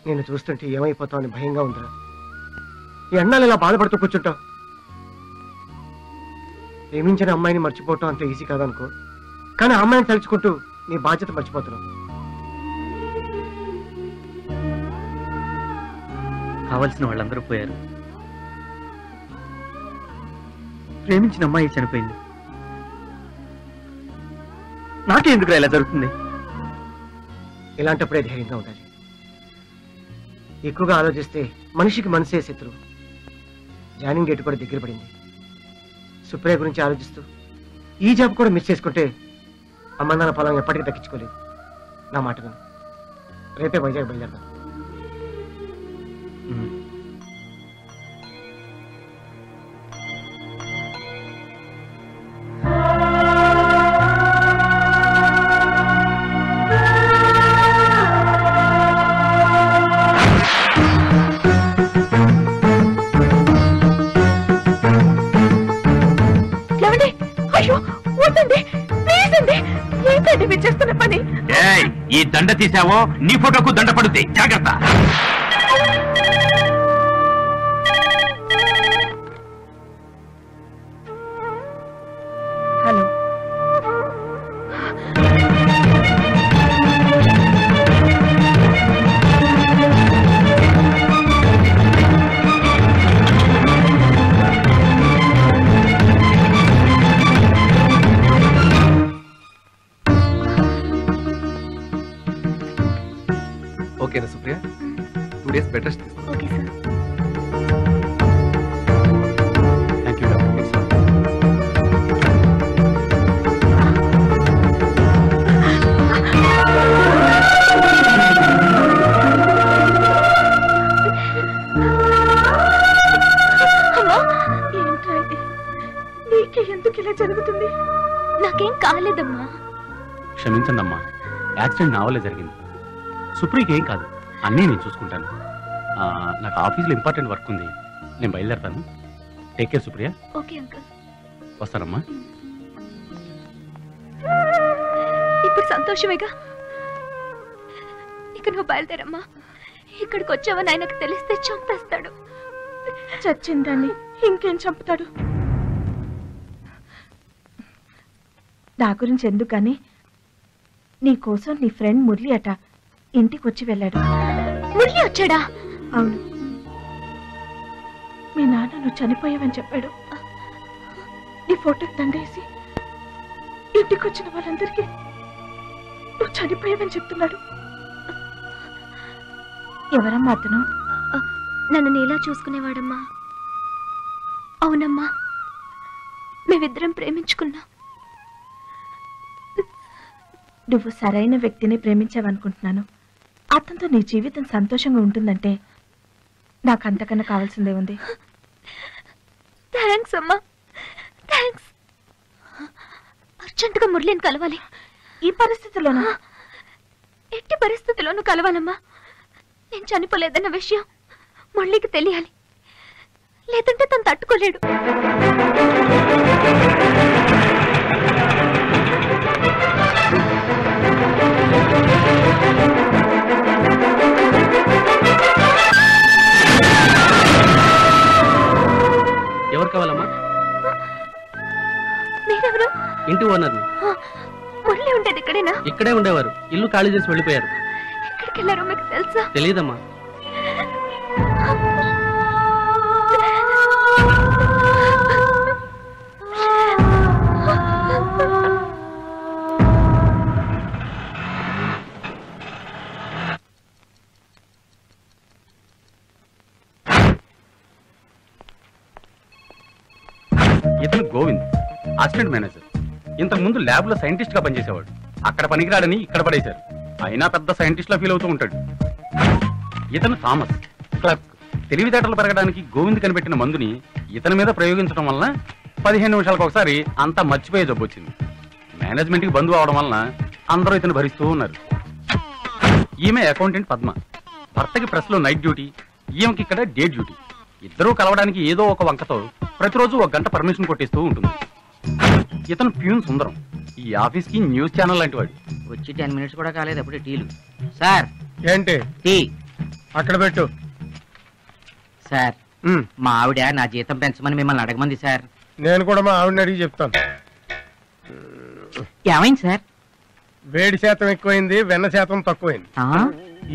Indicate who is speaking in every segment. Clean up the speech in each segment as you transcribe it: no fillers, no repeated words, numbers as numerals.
Speaker 1: నేను చూస్తుంటే ఏమైపోతామని భయంగా ఉందిరా. ఈ అన్నాలు ఇలా బాధపడుతూ కూర్చుంటావు. ప్రేమించిన అమ్మాయిని మర్చిపోవటం అంత ఈజీ కాదనుకో, కానీ ఆ అమ్మాయిని తలుచుకుంటూ నీ బాధ్యత మర్చిపోతున్నావు.
Speaker 2: కావలసిన వాళ్ళందరూ పోయారు. ప్రేమించిన అమ్మాయి చనిపోయింది. నాకే ఎందుకు ఇలా జరుగుతుంది?
Speaker 1: ఇలాంటప్పుడే ధైర్యంగా ఉండాలి. ఎక్కువగా ఆలోచిస్తే మనిషికి మనసే శత్రువు. జాయినింగ్ డేట్ కూడా దగ్గర పడింది. సుప్రియ గురించి ఆలోచిస్తూ ఈ జాబ్ కూడా మిస్ చేసుకుంటే అమ్మందాన పొలం ఎప్పటికీ దక్కించుకోలేదు. నా మాట విను, రేపే వైజాగ్ బయలుదేరదాం.
Speaker 3: ఈ దండ తీసావో నీ ఫోటోకు దండ పడుతుంది, జాగ్రత్త.
Speaker 4: హలో,
Speaker 5: ఓకేనా సుప్రియ? 2 days బెడ్ రెస్ట్ తీసుకో.
Speaker 6: Okay sir.
Speaker 5: Thank you doctor.
Speaker 4: నీకే ఎందుకు ఇలా జరుగుతుంది?
Speaker 6: నాకేం కాలేదమ్మా.
Speaker 3: క్షమించండి అమ్మా, యాక్సిడెంట్ నా వల్లే జరిగింది. సుప్రీకి ఏం కాదు, అన్నీ నేను చూసుకుంటాను. నాకు ఆఫీస్లో ఇంపార్టెంట్ వర్క్ ఉంది, నేను బయలుదేరతాను. Take care Supriya.
Speaker 6: Okay uncle.
Speaker 3: వస్తానమ్మా.
Speaker 6: ఇప్పుడు సంతోషమేగా. ఇక నువ్వు బయలుదేరమ్మా. ఇక్కడికి వచ్చావని ఆయనకు తెలిస్తే చంపేస్తాడు.
Speaker 4: చచ్చిందని ఇంకేం చంపుతాడు? నా గురించి ఎందుకని, నీ కోసం నీ ఫ్రెండ్ మురళి అట ఇంటికి వచ్చి వెళ్ళాడు.
Speaker 6: మురళి వచ్చాడా?
Speaker 4: అవును, మీ నాన్న నువ్వు చనిపోయావని చెప్పాడు. నీ ఫోటోకి దండేసి ఇంటికి వచ్చిన వాళ్ళందరికీ నువ్వు చనిపోయావని చెప్తున్నాడు. ఎవరమ్మా అతను?
Speaker 6: నన్ను నీలా చూసుకునేవాడమ్మా. అవునమ్మా, మేమిద్దరం ప్రేమించుకున్నా.
Speaker 4: నువ్వు సరైన వ్యక్తిని ప్రేమించావనుకుంటున్నాను. అతనితో నీ జీవితం సంతోషంగా ఉంటుందంటే నాకు అంతకన్నా కావాల్సిందే ఉంది.
Speaker 6: థ్యాంక్స్ అమ్మా, థ్యాంక్స్. అర్జెంటుగా మురళిని కలవాలి.
Speaker 4: ఈ పరిస్థితుల్లోనా?
Speaker 6: ఎట్టి పరిస్థితుల్లోనూ కలవాలమ్మా. నేను చనిపోలేదన్న విషయం మురళికి తెలియాలి, లేదంటే తను తట్టుకోలేడు.
Speaker 2: ఎవరు కావాలమ్మా?
Speaker 6: మీరెవరు?
Speaker 2: ఇంటి ఓనర్ని.
Speaker 6: మురళి ఉండేది ఇక్కడేనా?
Speaker 2: ఇక్కడే ఉండేవారు, ఇల్లు ఖాళీ చేసి వెళ్ళిపోయారు.
Speaker 6: ఎక్కడికి వెళ్ళారో మీకు తెలుసా?
Speaker 2: తెలియదమ్మా.
Speaker 3: ఇతను గోవింద్, అసిస్టెంట్ మేనేజర్. ఇంతకు ముందు ల్యాబ్ లో సైంటిస్ట్ గా పనిచేసేవాడు. అక్కడ పనికిరాడని ఇక్కడ పడేశారు. అయినా పెద్ద సైంటిస్ట్ లా ఫీల్ అవుతూ ఉంటాడు. ఇతను థామస్, క్లర్క్. తెలివితేటలు పెరగడానికి గోవింద్ కనిపెట్టిన మందుని ఇతని మీద ప్రయోగించడం వలన 15 నిమిషాలకు ఒకసారి అంతా మర్చిపోయే జబ్బు వచ్చింది. మేనేజ్మెంట్ కి బంధువు అవడం వలన అందరూ ఇతను భరిస్తూ ఉన్నారు. ఈమె అకౌంటెంట్ పద్మ. భర్తకి ప్రెస్ లో నైట్ డ్యూటీ, ఈమెకి ఇక్కడ డే డ్యూటీ. ఇద్దరూ కలవడానికి ఏదో ఒక వంకతో ప్రతిరోజు 1 గంట పర్మిషన్ కొట్టిస్తూ ఉంటుంది. ఇతను ప్యూన్ సుందరం, ఈ ఆఫీస్ కి న్యూస్ ఛానల్ లాంటి వాడు.
Speaker 7: వచ్చి 10 minutes కూడా కాలేదు అప్పుడే టీలు. సార్
Speaker 1: ఏంటి
Speaker 7: టీ?
Speaker 1: అక్కడ పెట్టు.
Speaker 7: సార్ మా ఆవిడ నా జీతం పెంచమని మిమ్మల్ని అడగమంది సార్.
Speaker 1: నేను కూడా మా ఆవిడని అడిగి చెప్తాను.
Speaker 7: ఏమైంది సార్?
Speaker 1: వేడి శాతం ఎక్కువైంది, వెన్న శాతం తక్కువైంది.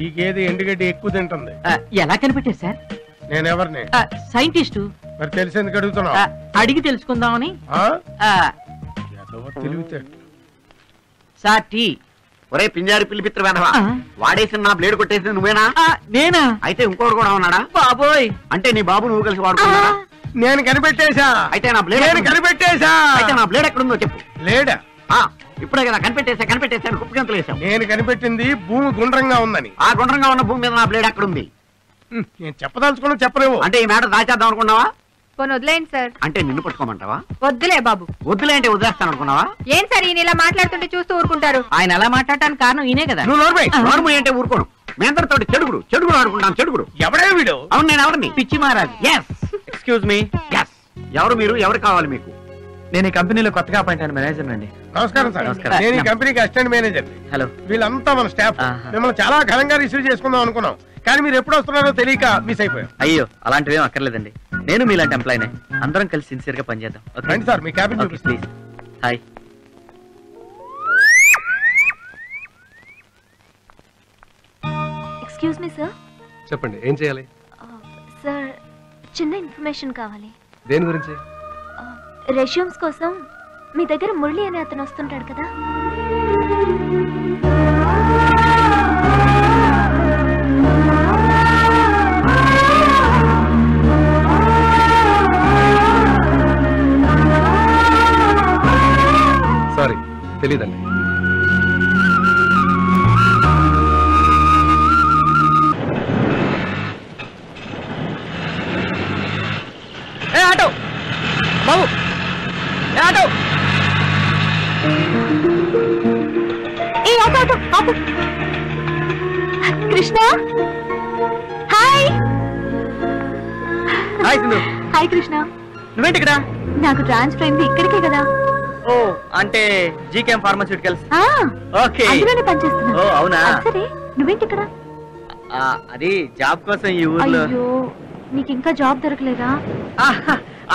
Speaker 1: ఈ గేదె ఎండుగడ్డి ఎక్కువ తింటుంది.
Speaker 7: ఎలా కనిపెట్టారు సార్?
Speaker 1: నేనెవరిని?
Speaker 7: సైంటిస్టు.
Speaker 1: మరి తెలిసేందుకు అడుగుతున్నావు?
Speaker 7: అడిగి తెలుసుకుందామని. Sir tea.
Speaker 8: ఒరే పింజారి పిలిపిత్ర వెధవా, వాడేసిన నా బ్లేడ్ కొట్టేసింది నువ్వేనా?
Speaker 7: నేనా?
Speaker 8: అయితే ఇంకోటి కూడా ఉన్నాడా?
Speaker 7: బాబోయ్,
Speaker 8: అంటే నీ బాబు నువ్వు కలిసి వాడుకున్నాడా?
Speaker 1: నేను కనిపెట్టేశా.
Speaker 8: అయితే నా బ్లేడ్
Speaker 1: కనిపెట్టేశా.
Speaker 8: అయితే నా బ్లేడ్ ఎక్కడుందో చెప్పు.
Speaker 1: లేడా?
Speaker 8: ఇప్పుడే కదా కనిపెట్టేశాను కుప్పగంతులు వేసావు.
Speaker 1: నేను కనిపెట్టింది భూమి గుండ్రంగా ఉందని.
Speaker 8: ఆ గుండ్రంగా ఉన్న భూమి మీద నా బ్లేడ్ ఎక్కడుంది?
Speaker 1: నేను చెప్పదలుచుకున్నా చెప్పలేవు.
Speaker 8: అంటే ఈ మ్యాటర్ దాచేద్దాం అనుకున్నావా?
Speaker 6: పోనీ వదిలేయండి సార్.
Speaker 8: అంటే నిన్ను పట్టుకోమంటావా?
Speaker 6: వద్దులే బాబు.
Speaker 8: వద్దులే అంటే వదిలేస్తాను అనుకున్నావా?
Speaker 6: ఏం సార్ ఈయన ఇలా మాట్లాడుతుంటే చూస్తూ ఊరుకుంటారు?
Speaker 7: ఆయన ఎలా మాట్లాడటానికి కారణం ఈయనే కదా.
Speaker 8: నువ్వు నోర్మై అంటే ఊరుకోను. మీ అందరితో చెడుగుడు ఆడుకుంటాను. చెడుగుడు
Speaker 1: ఎవడే వీడు?
Speaker 8: అవును, నేను ఎవరిని?
Speaker 7: పిచ్చి మహారాజ్.
Speaker 2: Excuse me.
Speaker 8: ఎవరు మీరు? ఎవరు కావాలి మీకు?
Speaker 2: నేను ఈ కంపెనీలో కొత్తగా అపాయింట్ అయిన మేనేజర్ అండి.
Speaker 1: నమస్కారం సార్. నేను ఈ కంపెనీకి అసిస్టెంట్ మేనేజర్.
Speaker 2: హలో.
Speaker 1: వీళ్ళంతా మన స్టాఫ్. మిమ్మల్ని చాలా ఘనంగా రిసీవ్ చేసుకుందాం అనుకున్నాం, కానీ మీరు ఎప్పుడు వస్తున్నారో తెలియక మిస్ అయిపోయాం.
Speaker 2: అయ్యో, అలాంటివి ఏం అక్కర్లేదండి. నేను మీలాంటి ఎంప్లాయీనే. అందరం కలిసి సిన్సియర్ గా పనిచేద్దాం.
Speaker 1: రండి sir, me cabin
Speaker 2: please. Hi.
Speaker 6: Excuse me sir.
Speaker 5: చెప్పండి, ఏం చేయాలి?
Speaker 6: సార్, చిన్న ఇన్ఫర్మేషన్ కావాలి.
Speaker 5: దేని గురించి?
Speaker 6: రెజ్యూమ్స్ కోసం మీ దగ్గర మురళి అనే అతను వస్తుంటాడు కదా.
Speaker 5: సారీ, తెలీదండి.
Speaker 2: ఆటో బాబు, auto.
Speaker 6: Krishna, hi.
Speaker 2: Hi Sindhu.
Speaker 6: Hi Krishna.
Speaker 2: నువ్వేంటి ఇక్కడ?
Speaker 6: నాకు ట్రాన్స్ఫర్ అయింది ఇక్కడికే కదా.
Speaker 2: ఓ, అంటే జీకేఎం ఫార్మాస్యూటికల్స్. ఓకే,
Speaker 6: అందులోనే పనిచేస్తున్నా.
Speaker 2: ఓ అవునా.
Speaker 6: సరే, నువ్వేంటి ఇక్కడ?
Speaker 2: అది జాబ్ కోసం ఈ ఊర్లో.
Speaker 6: అయ్యో, నీకు ఇంకా జాబ్ దొరకలేదా?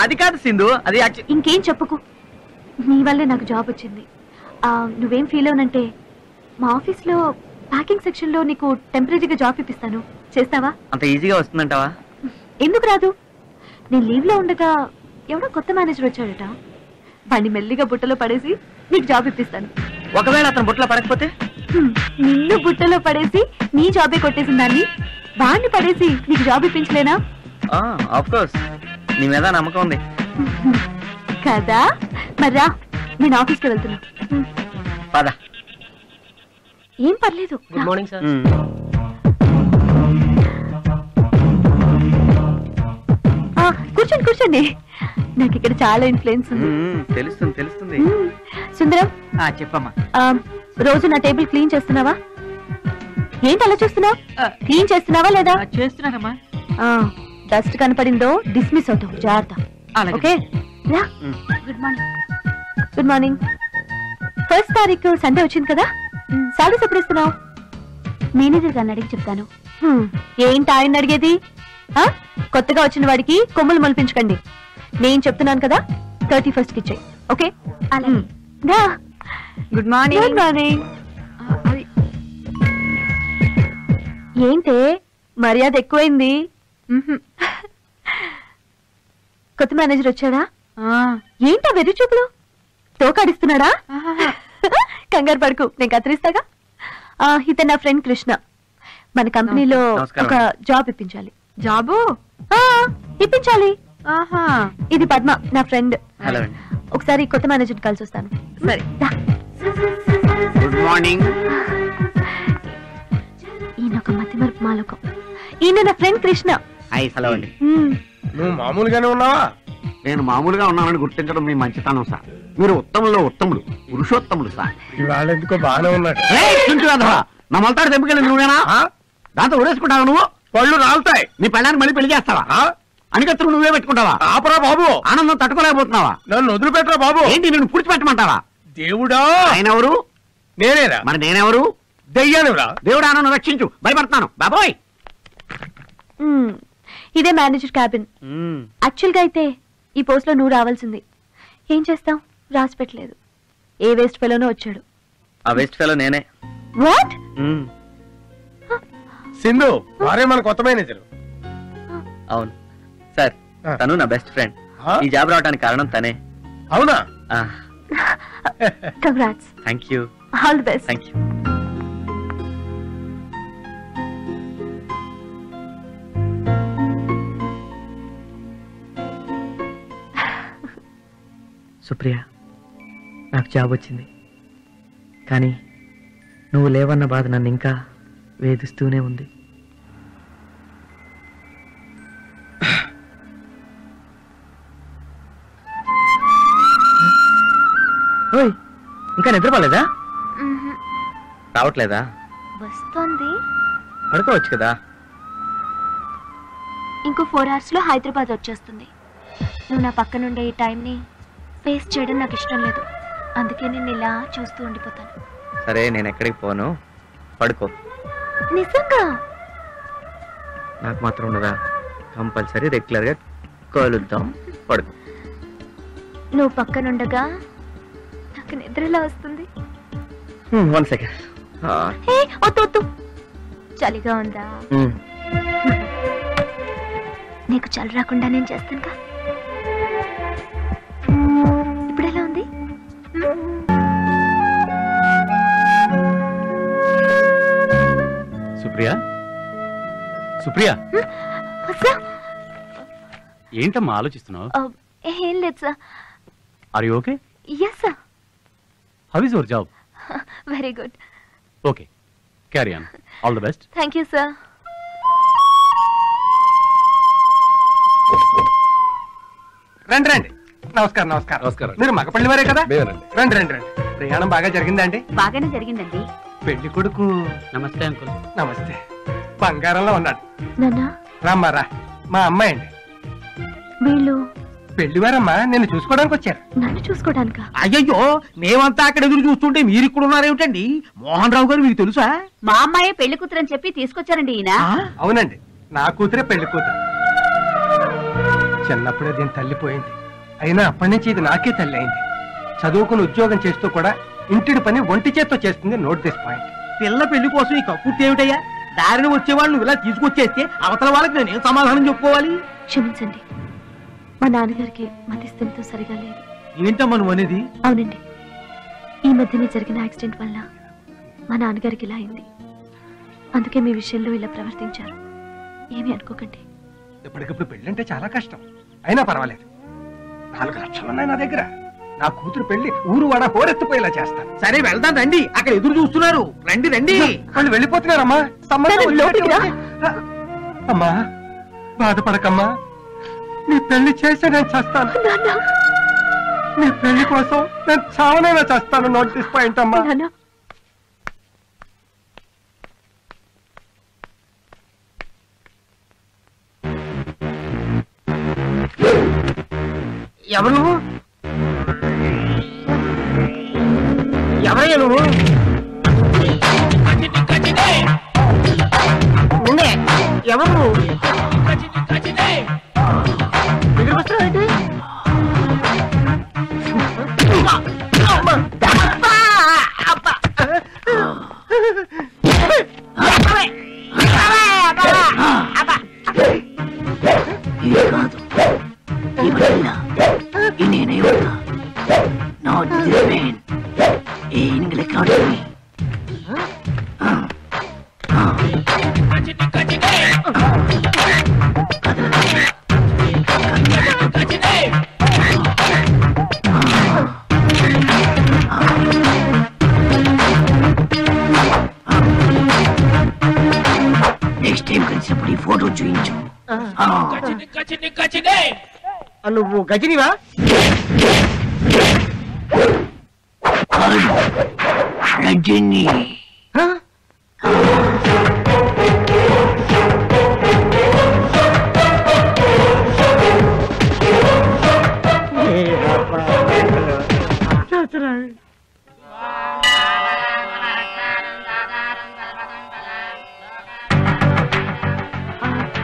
Speaker 2: అది కాదు సింధు, అది
Speaker 6: ఇంకేం చెప్పుకు. నీ వల్లే నాకు జాబ్ వచ్చింది. నువ్వేం ఫీల్ అవునంటే మా ఆఫీస్ లో ప్యాకింగ్ సెక్షన్ లో నీకు టెంపరీగా జాబ్ ఇప్పిస్తాను. చేస్తావా?
Speaker 2: అంత ఈజీగా వస్తుందంటావా?
Speaker 6: ఎందుకు రాదు? నేను లీవ్ లో ఉండగా ఎవడో కొత్త మేనేజర్ వచ్చాడట. వాడిని మెల్లిగా బుట్టలో పడేసి నీకు జాబ్ ఇప్పిస్తాను.
Speaker 2: ఒకవేళ అతను బుట్టలో పడకపోతే?
Speaker 6: నిన్ను బుట్టలో పడేసి నీ జాబే కొట్టేసిన దాన్ని వాడిని పడేసి నీకు జాబ్ ఇప్పించలేనా?
Speaker 2: ఆఫ్ కోర్స్, నీ మీద నమ్మకం ఉంది
Speaker 6: కదా. మర్రా, నేను ఆఫీస్కి వెళ్తున్నా.
Speaker 2: పద.
Speaker 6: ఏం పర్లేదు.
Speaker 2: Good morning sir.
Speaker 6: కూర్చోండి కూర్చోండి. నాకు ఇక్కడ చాలా ఇన్ఫ్లుయెన్స్ ఉంది.
Speaker 2: తెలుస్తుంది.
Speaker 6: సుందరం,
Speaker 7: చెప్పమ్మా.
Speaker 6: రోజు నా టేబుల్ క్లీన్ చేస్తున్నావా? ఏంటి అలా చూస్తున్నావు? క్లీన్ చేస్తున్నావా లేదా?
Speaker 7: చేస్తున్నానమ్మా.
Speaker 6: డస్ట్ కనపడిందో డిస్మిస్ అవుతావు, జాగ్రత్త. Okay. Good morning. Good morning. 1st తారీఖు సండే వచ్చింది కదా. సాలరీస్ ఎప్పుడు ఇస్తున్నావు? మేనేజర్ గారిని అడిగి చెప్తాను. ఏంటి ఆయన అడిగేది? కొత్తగా వచ్చిన వాడికి కొమ్ములు మొలిపించకండి. నేను చెప్తున్నాను కదా, 31st కి ఇచ్చేయి. Okay. Good morning. Good morning. ఏంటే మర్యాద ఎక్కువైంది? కొత్త మేనేజర్ వచ్చాడా? ఏంటా వెర్రి చూపులు? తోకాడిస్తున్నాడా? కంగారు పడుకు, నేను కత్తిరిస్తాగా. ఇతను నా ఫ్రెండ్ కృష్ణ. మన కంపెనీలో ఒక జాబ్ ఇప్పించాలి. జాబు ఇప్పించాలి. ఇది పద్మ, నా ఫ్రెండ్. ఒకసారి కొత్త మేనేజర్ కలిసి వస్తాను. సరే.
Speaker 8: Good morning.
Speaker 6: ఈయన ఒక మతిమరుపు మాలకం. ఈయన నా ఫ్రెండ్ కృష్ణ.
Speaker 8: హలో అండి.
Speaker 1: నువ్వు మామూలుగానే ఉన్నావా?
Speaker 8: నేను మామూలుగా ఉన్నానని గుర్తించడం మీ మంచితనం సార్. మీరు ఉత్తముల్లో ఉత్తములు, పురుషోత్తములు సార్.
Speaker 1: ఇవాళ ఎందుకో బాగానే ఉన్నాడు.
Speaker 8: నా మొలతాడు తెంపుకెళ్ళి నువ్వేనా? దాంతో ఉరేసుకుంటావా నువ్వు?
Speaker 1: పళ్ళు రాలుతాయి.
Speaker 8: నీ పెళ్ళాన్ని మళ్ళీ పెళ్లి చేస్తావా? అనికత్తులు నువ్వే పెట్టుకుంటావా?
Speaker 1: ఆపరా బాబు.
Speaker 8: ఆనందం తట్టుకోలేకపోతున్నావా?
Speaker 1: నన్ను వదిలిపెట్టరా బాబు.
Speaker 8: ఏంటి నిన్ను పూడ్చిపెట్టమంటావా?
Speaker 1: దేవుడా.
Speaker 8: ఆయన ఎవరు?
Speaker 1: నేనేరా.
Speaker 8: మరి నేనెవరు?
Speaker 1: దెయ్యానురా.
Speaker 8: దేవుడా, నన్ను రక్షించు, భయపడతాను బాబోయ్.
Speaker 6: ఇదే మేనేజర్ క్యాబిన్. యాక్చువల్ గా అయితే ఈ పోస్ట్ లో నువ్వు రావాల్సింది. ఏం చేస్తాం, రాసి పెట్టలేదు. ఏ వేస్ట్ ఫెలోనో వచ్చాడు.
Speaker 2: ఆ వేస్ట్ ఫెలో నేనే.
Speaker 6: వాట్?
Speaker 1: సింధు వారే మన కొత్త మేనేజర్.
Speaker 2: అవును సార్, తను నా బెస్ట్ ఫ్రెండ్. ఈ జాబ్ రావడానికి కారణం తనే.
Speaker 1: అవునా?
Speaker 6: Congrats.
Speaker 2: Thank you.
Speaker 6: All the best.
Speaker 2: Thank you. Supriya, నాకు జాబ్ వచ్చింది, కానీ నువ్వు లేవన్న బాధ నన్ను ఇంకా వేధిస్తూనే ఉంది. ఓయ్, ఇంకా నిద్రపోలేదా? రావట్లేదా?
Speaker 6: వస్తుంది.
Speaker 2: పడుకోవచ్చు కదా.
Speaker 6: ఇంకో 4 hours లో హైదరాబాద్ వచ్చేస్తుంది. నువ్వు నా పక్కనుండే ఈ టైంని ఫేస్ చేయడం నాకు ఇష్టం లేదు. అందుకే నేను ఇలా చూస్తూ ఉండిపోతాను.
Speaker 2: సరే, నేను ఎక్కడికి పోను, పడుకో.
Speaker 6: నిజంగా?
Speaker 2: నాకు మాత్రం ఉండదా? కంపల్సరీ రెగ్యులర్గా కలుద్దాం, పడుకో.
Speaker 6: నువ్వు పక్కనుండగా నాకు నిద్ర ఎలా వస్తుంది?
Speaker 2: 1 second.
Speaker 6: వద్దు, చలిగా ఉందా? నీకు చలి రాకుండా నేను చేస్తానుగా. ఇప్పుడు ఎలా ఉంది?
Speaker 3: సుప్రియ, సుప్రియ, ఏంటమ్మా ఆలోచిస్తున్నావు?
Speaker 6: ఏం లేదు sir.
Speaker 3: Are you okay?
Speaker 6: Yes sir.
Speaker 3: How is your job?
Speaker 6: Very good.
Speaker 3: Okay, carry on. All the best.
Speaker 6: Thank you sir.
Speaker 1: రండి రండి. నమస్కారం. నమస్కారం.
Speaker 5: నమస్కారం.
Speaker 1: మీరు మగపల్లి వారే కదా?
Speaker 5: మేమేనండి.
Speaker 1: రండి రండి రండి. ప్రయాణం బాగా జరిగిందండి?
Speaker 7: బాగానే జరిగిందండి.
Speaker 1: పెళ్లి కొడుకు
Speaker 3: నమస్తే అంకుల్.
Speaker 1: నమస్తే. బంగారంలో ఉన్నాడు.
Speaker 6: నాన్నా,
Speaker 1: రామ్మా రా. మా అమ్మాయి అండి.
Speaker 6: వీళ్ళు
Speaker 1: పెళ్లివారమ్మా నిన్ను చూసుకోవడానికి వచ్చారు.
Speaker 6: నన్ను చూసుకోవడానికా?
Speaker 7: అయ్యయ్యో, మేమంతా అక్కడ ఎదురు చూస్తుంటే మీరు ఇక్కడ ఉన్నారేమిటండి? మోహన్ రావు గారు మీకు తెలుసా?
Speaker 9: మా అమ్మాయి పెళ్లి కూతురు అని చెప్పి తీసుకొచ్చారండి ఈయన.
Speaker 1: అవునండి, నా కూతురే పెళ్లి కూతురు. చిన్నప్పుడే దీని తల్లి పోయింది. అయినా అప్పటి నుంచి ఇది నాకే తల్లి అయింది. చదువుకుని ఉద్యోగం చేస్తూ కూడా ఇంటిడి పని ఒంటి చేత్తో చేస్తుంది. Note this point.
Speaker 7: పిల్ల పెళ్లి కోసం ఈ కక్కుర్తి ఏమిటయ్యా? దారిని వచ్చేవాళ్ళు నువ్వు ఇలా తీసుకొచ్చేస్తే అవతల వాళ్ళకి నేనేం సమాధానం చెప్పుకోవాలి?
Speaker 6: క్షమించండి, మా నాన్నగారికి మతిస్థిమితం సరిగా లేదు.
Speaker 7: ఏంటమ్మా నువ్వు అనేది?
Speaker 6: అవునండి, ఈ మధ్యనే జరిగిన యాక్సిడెంట్ వల్ల మా నాన్నగారికి ఇలా అయింది. అందుకే మీ విషయంలో ఇలా ప్రవర్తించారు. ఏమీ అనుకోకండి.
Speaker 1: ఇప్పటికప్పుడు పెళ్లి అంటే చాలా కష్టం. అయినా పర్వాలేదు. 4 లక్షలు ఉన్నాయి నా దగ్గర. నా కూతురు పెళ్లి ఊరు వాడ హోరెత్తిపోయేలా చేస్తాను.
Speaker 7: సరే వెళ్దాం రండి, అక్కడ ఎదురు చూస్తున్నారు. రండి రండి.
Speaker 1: వాళ్ళు వెళ్ళిపోతున్నారమ్మా. సంబంధం
Speaker 6: లోపలికి రా.
Speaker 1: అమ్మా బాధపడకమ్మా. నీ పెళ్లి చేసి నేను చేస్తాను. నీ పెళ్లి కోసం నేను చావనైనా చేస్తాను. నోట్ దిస్ పాయింట్ అమ్మా.
Speaker 7: ఎవరు నువ్వు? ఎవరయ్యా నువ్వు? నిన్నే. ఎవరు నువ్వు? దగ్గరికి వస్తున్నావేంటి? నువ్వు గజనివా?
Speaker 10: రజని.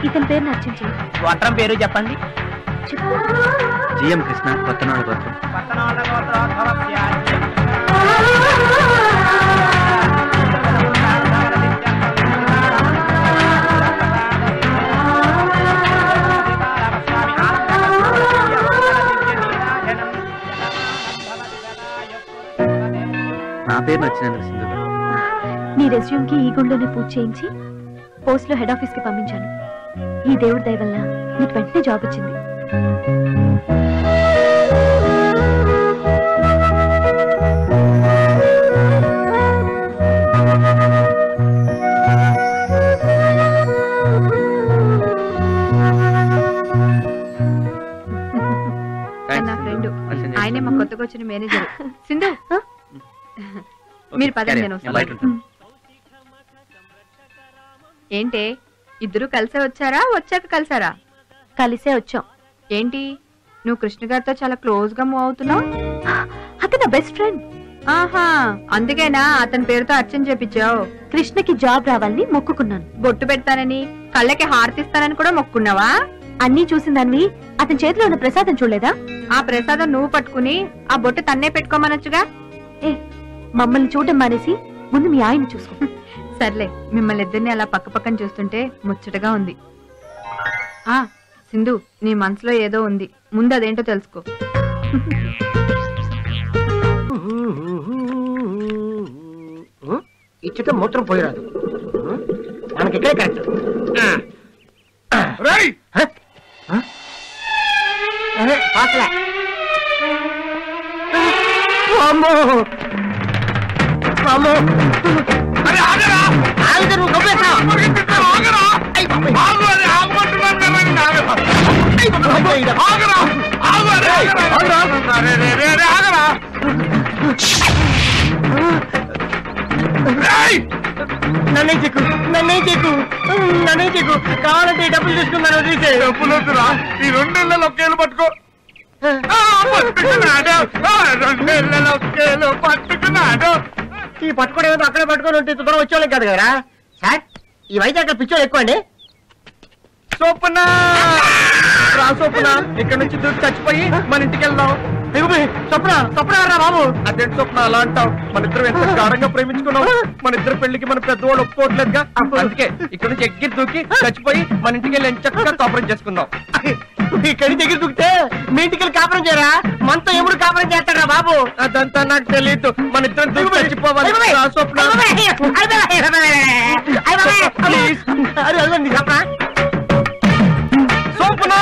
Speaker 6: ఇతని పేరు నచ్చించి.
Speaker 7: గోత్రం పేరు చెప్పండి.
Speaker 2: జిఎం కృష్ణ, కొత్తనోళ్ళ గోత్రం. నా పేరు నచ్చినందుకు సింధు.
Speaker 6: నీ రెజ్యూమ్ కి ఈ గుండెని పూజ చేయించి పోస్ట్ లో హెడ్ ఆఫీస్ కి పంపించాను. ఈ దేవుడి దయ వల్ల నీకు వెంటనే జాబ్ వచ్చింది.
Speaker 11: నా ఫ్రెండ్, ఆయనే మా కొత్తగా వచ్చిన మేనేజర్. సింధు మీరు పదండి, నేను వస్తాను. ఏంటే ఇద్దరు కలిసే వచ్చారా, వచ్చాక కలిసారా?
Speaker 6: కలిసే వచ్చాం.
Speaker 11: ఏంటి నువ్వు కృష్ణ గారితో చాలా క్లోజ్ గా మూవ్ అవుతున్నావు?
Speaker 6: అతను బెస్ట్ ఫ్రెండ్.
Speaker 11: ఆహా, అందుకేనా అతని పేరుతో అర్చన చేపించావు?
Speaker 6: కృష్ణకి జాబ్ రావాలని మొక్కుకున్నాను.
Speaker 11: బొట్టు పెడతానని, కళ్ళకి హారతిస్తానని కూడా మొక్కున్నావా?
Speaker 6: అన్నీ చూసిందానివి అతని చేతిలో ఉన్న ప్రసాదం చూడలేదా?
Speaker 11: ఆ ప్రసాదం నువ్వు పట్టుకుని ఆ బొట్టు తన్నే పెట్టుకోమనొచ్చుగా.
Speaker 6: ఏ, మమ్మల్ని చూడడం మానేసి ముందు మీ ఆయన చూసుకో.
Speaker 11: సర్లే, మిమ్మల్ని ఇద్దరిని అలా పక్క పక్కన చూస్తుంటే ముచ్చటగా ఉంది. ఆ సింధు, నీ మనసులో ఏదో ఉంది, ముందు అదేంటో తెలుసుకో.
Speaker 1: ఇచ్చట మూత్రం పోయిరాదు, మనకి ఇక్కడే కరెక్ట్. నన్నే చెక్కు, నన్నే చెక్కు, నన్నే చెక్కు. కావాలంటే డబ్బులు తీసుకున్నాను. వదిలేసే.
Speaker 12: డబ్బులు వద్దురా, ఈ 2 నెలలు ఒకేళ్ళు పట్టుకో.
Speaker 1: ఈ పట్టుకోవడం ఏదో అక్కడే పట్టుకొని ఉంటే దూరం వచ్చేవాళ్ళం కాదు కదా సార్. ఈ వైజాగ్ పిచ్చోళ్ళు ఎక్కువ అండి.
Speaker 7: సోపన రా, సోపన ఇక్కడ నుంచి దూకి చచ్చిపోయి మన ఇంటికి వెళ్దాం.
Speaker 1: స్వప్న, స్వప్న రా బాబు.
Speaker 7: అదేంటి స్వప్న అలా అంటావు? మన ఇద్దరు ఎంత గాఢంగా ప్రేమించుకున్నావు. మన ఇద్దరు పెళ్లికి మన పెద్దవాళ్ళు ఒప్పుకోవట్లేదుగా. అందుకే ఇక్కడ నుంచి ఎక్కి దూకి చచ్చిపోయి మన ఇంటికి వెళ్ళి చక్కగా కాపురం చేసుకుందాం.
Speaker 1: ఇక్కడి దగ్గర దూకితే మీ ఇంటికి వెళ్ళి కాపురం చేయరా? మనతో ఎప్పుడు కాపురం చేస్తారా బాబు?
Speaker 7: అదంతా నాకు తెలియదు. మన ఇద్దరు దూకి చచ్చిపోవాలి. స్వప్న
Speaker 1: స్వప్న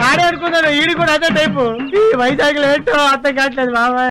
Speaker 1: ఆడే అనుకున్నాను, ఈడి కూడా అదే టైపు. ఈ వైజాగ్ లో ఏంటో అర్థం కావట్లేదు బాబా.